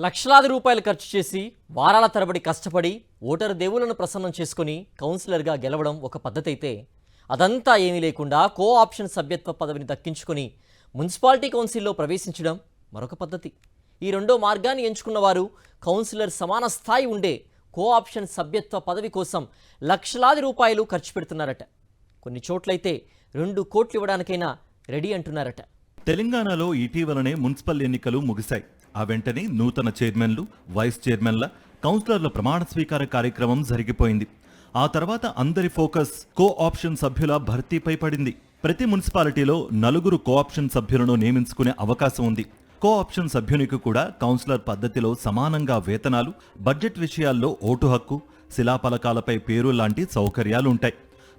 లక్షలాది రూపాయలు ఖర్చు చేసి వారాల తరబడి కష్టపడి ఓటరు దేవులను ప్రసన్నం చేసుకుని కౌన్సిలర్గా గెలవడం ఒక పద్ధతి అయితే అదంతా ఏమీ లేకుండా కో ఆప్షన్ సభ్యత్వ పదవిని దక్కించుకొని మున్సిపాలిటీ కౌన్సిల్లో ప్రవేశించడం మరొక పద్ధతి. ఈ రెండో మార్గాన్ని ఎంచుకున్న వారు కౌన్సిలర్ సమాన స్థాయి ఉండే కో ఆప్షన్ సభ్యత్వ పదవి కోసం లక్షలాది రూపాయలు ఖర్చు పెడుతున్నారట. కొన్ని చోట్లయితే 2 కోట్లు ఇవ్వడానికైనా రెడీ అంటున్నారట. తెలంగాణలో ఇటీవలనే మున్సిపల్ ఎన్నికలు ముగిశాయి. ఆ వెంటనే నూతన చైర్మన్లు, వైస్ చైర్మన్ల, కౌన్సిలర్ల ప్రమాణ స్వీకార కార్యక్రమం జరిగిపోయింది. ఆ తర్వాత అందరి ఫోకస్ కో ఆప్షన్ సభ్యుల భర్తీపై పడింది. ప్రతి మున్సిపాలిటీలో 4 కో ఆప్షన్ సభ్యులను నియమించుకునే అవకాశం ఉంది. కో ఆప్షన్ సభ్యునికి కూడా కౌన్సిలర్ పద్ధతిలో సమానంగా వేతనాలు, బడ్జెట్ విషయాల్లో ఓటు హక్కు, శిలాఫలకాలపై పేరు లాంటి సౌకర్యాలుంటాయి.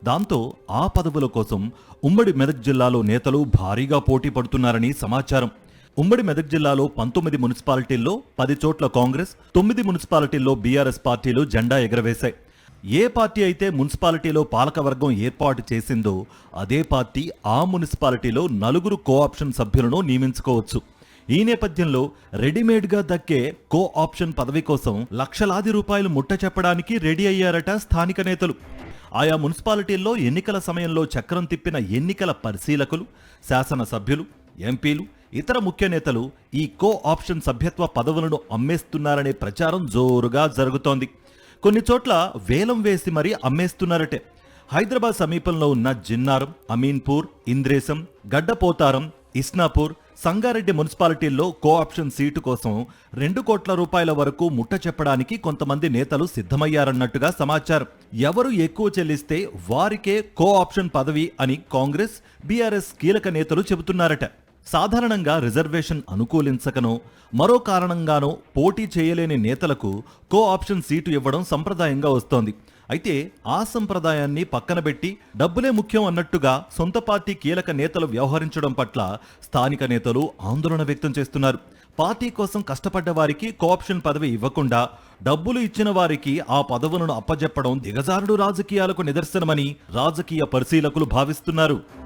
దాంతో ఆ పదవుల కోసం ఉమ్మడి మెదక్ జిల్లాలో నేతలు భారీగా పోటీ పడుతున్నారని సమాచారం. ఉమ్మడి మెదక్ జిల్లాలో 19 మున్సిపాలిటీల్లో 10 చోట్ల కాంగ్రెస్, 9 మున్సిపాలిటీల్లో బీఆర్ఎస్ పార్టీలు జెండా ఎగరవేశాయి. ఏ పార్టీ అయితే మున్సిపాలిటీలో పాలకవర్గం ఏర్పాటు చేసిందో అదే పార్టీ ఆ మున్సిపాలిటీలో 4 కో ఆప్షన్ సభ్యులను నియమించుకోవచ్చు. ఈ నేపథ్యంలో రెడీమేడ్గా దక్కే కో ఆప్షన్ పదవి కోసం లక్షలాది రూపాయలు ముట్ట చెప్పడానికి రెడీ అయ్యారట స్థానిక నేతలు. ఆయా మున్సిపాలిటీల్లో ఎన్నికల సమయంలో చక్రం తిప్పిన ఎన్నికల పరిశీలకులు, శాసనసభ్యులు, ఎంపీలు, ఇతర ముఖ్య నేతలు ఈ కో ఆప్షన్ సభ్యత్వ పదవులను అమ్మేస్తున్నారనే ప్రచారం జోరుగా జరుగుతోంది. కొన్ని చోట్ల వేలం వేసి మరీ అమ్మేస్తున్నారటే. హైదరాబాద్ సమీపంలో ఉన్న జిన్నారం, అమీన్పూర్, ఇంద్రేశం, గడ్డపోతారం, ఇస్నాపూర్, సంగారెడ్డి మున్సిపాలిటీల్లో కో ఆప్షన్ సీటు కోసం 2 కోట్ల రూపాయల వరకు ముట్ట చెప్పడానికి కొంతమంది నేతలు సిద్ధమయ్యారన్నట్టుగా సమాచారం. ఎవరు ఎక్కువ చెల్లిస్తే వారికే కో ఆప్షన్ పదవి అని కాంగ్రెస్, బీఆర్ఎస్ కీలక నేతలు చెబుతున్నారట. సాధారణంగా రిజర్వేషన్ అనుకూలించకనో మరో కారణంగానో పోటీ చేయలేని నేతలకు కో ఆప్షన్ సీటు ఇవ్వడం సంప్రదాయంగా వస్తోంది. అయితే ఆ సంప్రదాయాన్ని పక్కనబెట్టి డబ్బులే ముఖ్యం అన్నట్టుగా సొంత పార్టీ కీలక నేతలు వ్యవహరించడం పట్ల స్థానిక నేతలు ఆందోళన వ్యక్తం చేస్తున్నారు. పార్టీ కోసం కష్టపడ్డ వారికి కో ఆప్షన్ పదవి ఇవ్వకుండా డబ్బులు ఇచ్చిన వారికి ఆ పదవులను అప్పజెప్పడం దిగజారుడు రాజకీయాలకు నిదర్శనమని రాజకీయ పరిశీలకులు భావిస్తున్నారు.